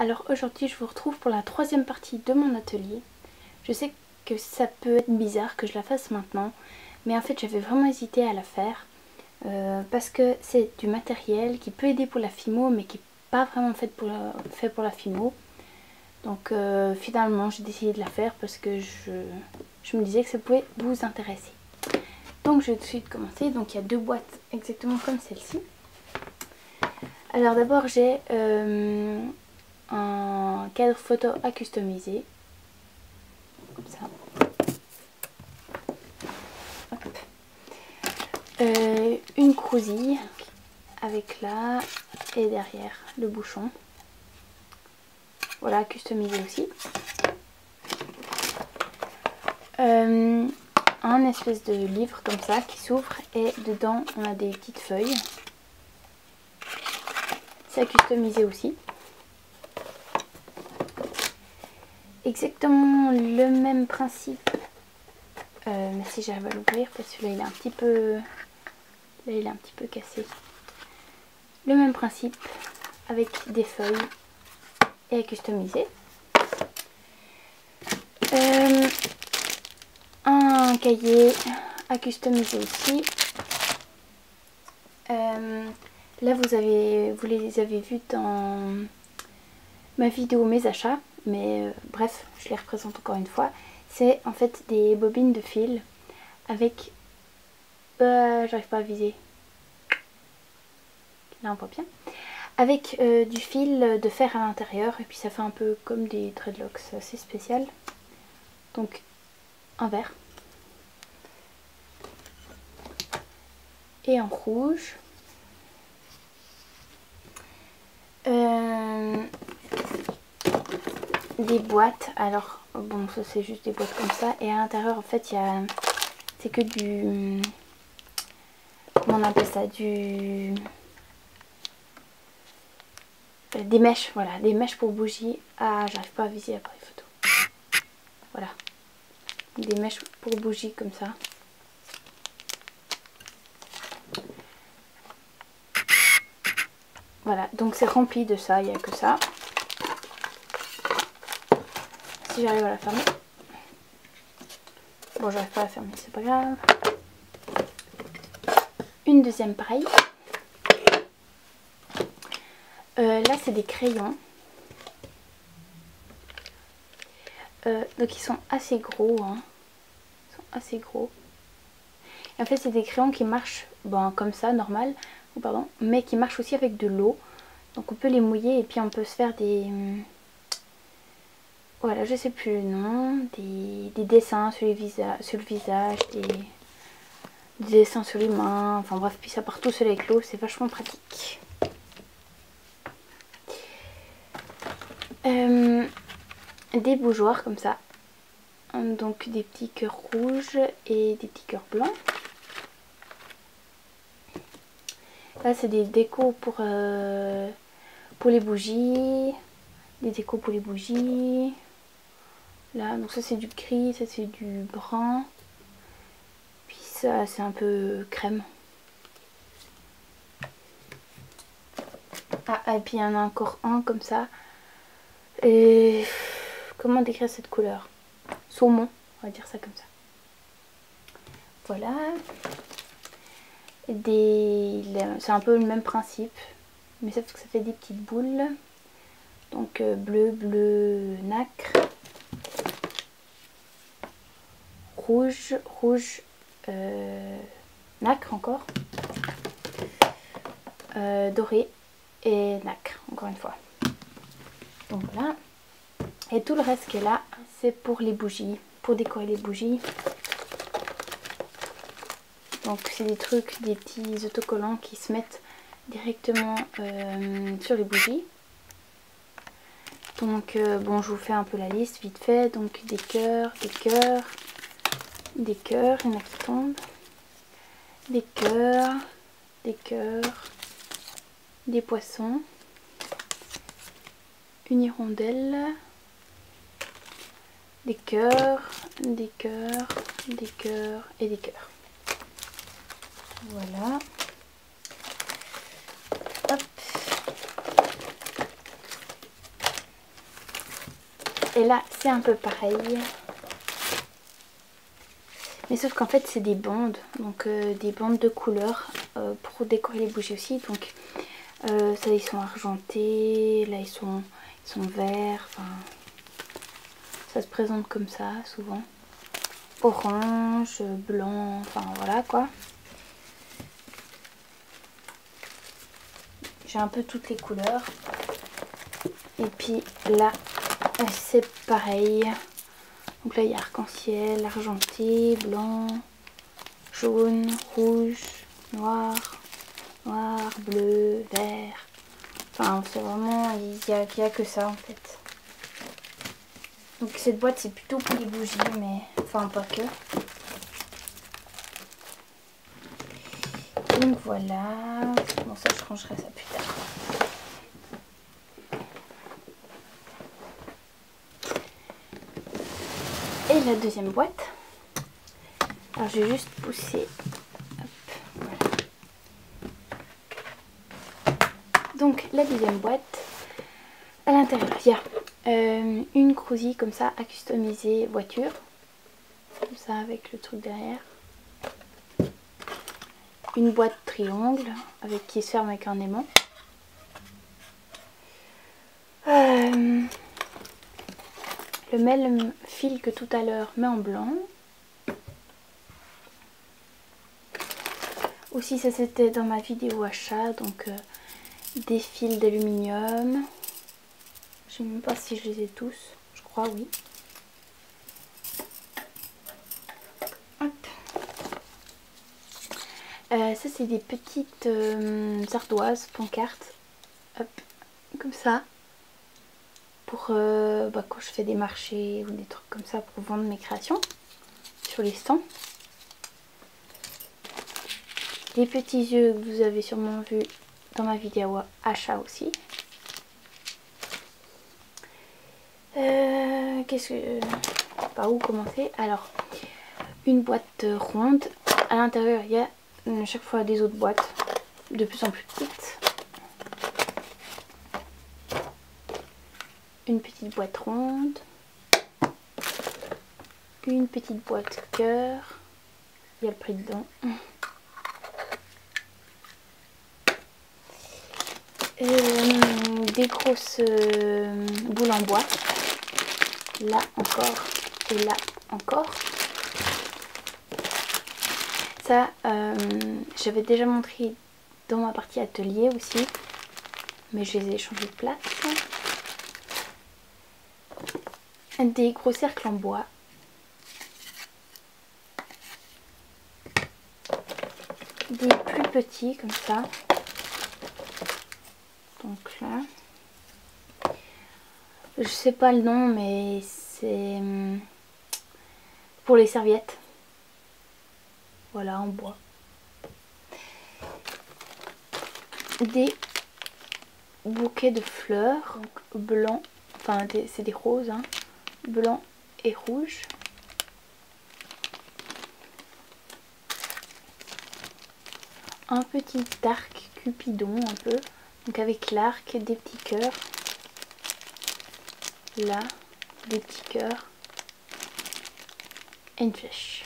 Alors aujourd'hui je vous retrouve pour la troisième partie de mon atelier. Je sais que ça peut être bizarre que je la fasse maintenant, mais en fait j'avais vraiment hésité à la faire parce que c'est du matériel qui peut aider pour la fimo mais qui n'est pas vraiment fait pour la fimo. Donc finalement j'ai décidé de la faire parce que je me disais que ça pouvait vous intéresser. Donc je vais tout de suite commencer. Donc il y a deux boîtes exactement comme celle-ci. Alors d'abord j'ai un cadre photo à customiser, comme ça. Une crousille avec là et derrière le bouchon. Voilà, customisé aussi. Un espèce de livre comme ça qui s'ouvre et dedans on a des petites feuilles. C'est à customiser aussi. Exactement le même principe, mais si j'arrive à l'ouvrir parce que là il est un petit peu cassé. Le même principe avec des feuilles et à customiser. Un cahier à customiser aussi. Là vous les avez vus dans ma vidéo mes achats, mais bref je les représente encore une fois. C'est en fait des bobines de fil avec j'arrive pas à viser là on voit bien, avec du fil de fer à l'intérieur et puis ça fait un peu comme des dreadlocks, c'est assez spécial. Donc en vert et en rouge. Des boîtes, alors bon ça c'est juste des boîtes comme ça et à l'intérieur en fait il y a, c'est que du, comment on appelle ça, des mèches, voilà, des mèches pour bougies. Ah j'arrive pas à viser après les photos. Voilà, des mèches pour bougies comme ça. Voilà, donc c'est rempli de ça, il n'y a que ça. Si j'arrive à la fermer. Bon, j'arrive pas à la fermer, c'est pas grave. Une deuxième pareille. Là, c'est des crayons. Donc, ils sont assez gros. Hein. Ils sont assez gros. Et en fait, c'est des crayons qui marchent comme ça, normal. Pardon, mais qui marchent aussi avec de l'eau. Donc, on peut les mouiller et puis on peut se faire des... Voilà, je sais plus le nom, des dessins sur le visage, des dessins sur les mains, enfin bref, puis ça part tout seul avec l'eau, c'est vachement pratique. Des bougeoirs comme ça, donc des petits cœurs rouges et des petits cœurs blancs. Là c'est des décos pour les bougies, des décos pour les bougies. Là, donc ça c'est du gris, ça c'est du brun. Puis ça c'est un peu crème. Ah, et puis il y en a encore un comme ça. Et comment décrire cette couleur? Saumon, on va dire ça comme ça. Voilà. C'est un peu le même principe. Mais sauf que ça fait des petites boules. Donc bleu nacre. Rouge nacre encore, doré et nacre encore une fois. Donc voilà, et tout le reste qui est là c'est pour les bougies, pour décorer les bougies. Donc c'est des trucs, des petits autocollants qui se mettent directement sur les bougies. Donc bon, je vous fais un peu la liste vite fait. Donc des cœurs, il y en a qui tombent, des cœurs, des poissons, une hirondelle, des cœurs et des cœurs. Voilà. Hop. Et là c'est un peu pareil. Mais sauf qu'en fait c'est des bandes. Donc des bandes de couleurs pour décorer les bougies aussi. Donc ça ils sont argentés. Là ils sont verts. Enfin, ça se présente comme ça souvent. Orange, blanc, enfin voilà quoi. J'ai un peu toutes les couleurs. Et puis là, c'est pareil. Donc là, il y a arc-en-ciel, argenté, blanc, jaune, rouge, noir, bleu, vert. Enfin, c'est vraiment, il n'y a que ça en fait. Donc cette boîte, c'est plutôt pour les bougies, mais enfin pas que. Donc voilà. Bon, ça, je rangerai ça plus tard. Et la deuxième boîte. Alors je vais juste pousser. Hop, voilà. Donc la deuxième boîte. À l'intérieur, il y a une crousille comme ça à customiser voiture. Comme ça avec le truc derrière. Une boîte triangle avec qui se ferme avec un aimant. Le même fil que tout à l'heure mais en blanc. Aussi ça c'était dans ma vidéo achat, donc des fils d'aluminium. Je sais même pas si je les ai tous, je crois oui. Hop. Ça c'est des petites ardoises, pancartes, hop, comme ça. Pour quand je fais des marchés ou des trucs comme ça pour vendre mes créations sur les stands. Les petits yeux que vous avez sûrement vu dans ma vidéo achat aussi. Qu'est-ce que... Par où commencer? Alors, une boîte ronde. À l'intérieur, il y a chaque fois des autres boîtes de plus en plus petites. Une petite boîte ronde. Une petite boîte cœur. Il y a le prix dedans. Des grosses boules en bois. Là encore et là encore. Ça, j'avais déjà montré dans ma partie atelier aussi. Mais je les ai changés de place. Des gros cercles en bois. Des plus petits comme ça. Donc là, je sais pas le nom, mais c'est pour les serviettes. Voilà, en bois. Des bouquets de fleurs, donc blanc, enfin c'est des roses, hein, blanc et rouge. Un petit arc cupidon un peu. Donc avec l'arc, des petits cœurs. Là, des petits cœurs. Et une flèche.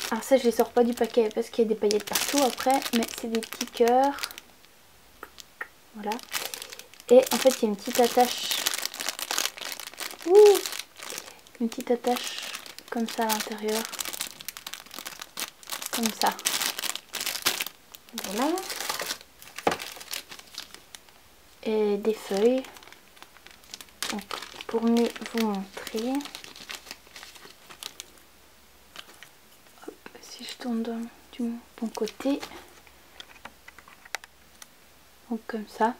Alors ça je les sors pas du paquet parce qu'il y a des paillettes partout après. Mais c'est des petits cœurs. Voilà. Et en fait il y a une petite attache. Ouh, une petite attache comme ça à l'intérieur. Comme ça. Voilà. Et des feuilles. Donc, pour mieux vous montrer. Hop, si je tourne du bon côté. Donc comme ça.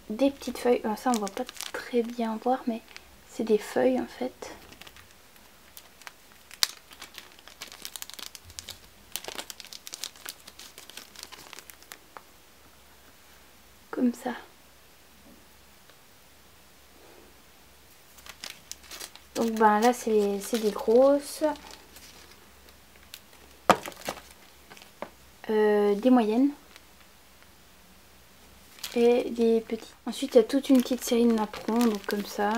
Des petites feuilles. Alors, ça on voit pas très bien voir, mais c'est des feuilles en fait. Comme ça. Donc ben là c'est des grosses. Des moyennes. et des petits. Ensuite il y a toute une petite série de napperons, donc comme ça.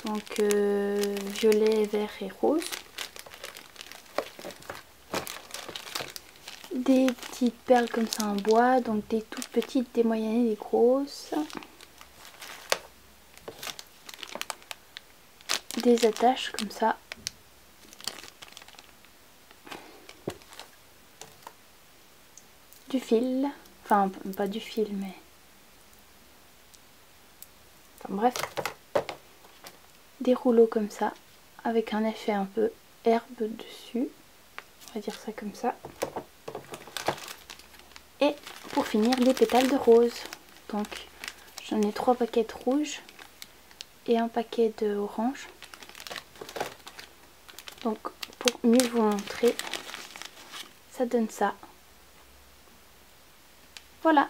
Donc violet, vert et rose. Des petites perles comme ça en bois, donc des toutes petites, des moyennes et des grosses. Des attaches comme ça. Du fil, enfin pas du fil mais... Enfin bref. Des rouleaux comme ça, avec un effet un peu herbe dessus. On va dire ça comme ça. Et pour finir, des pétales de rose. Donc j'en ai 3 paquets de rouge et un paquet de orange. Donc pour mieux vous montrer, ça donne ça. Voilà.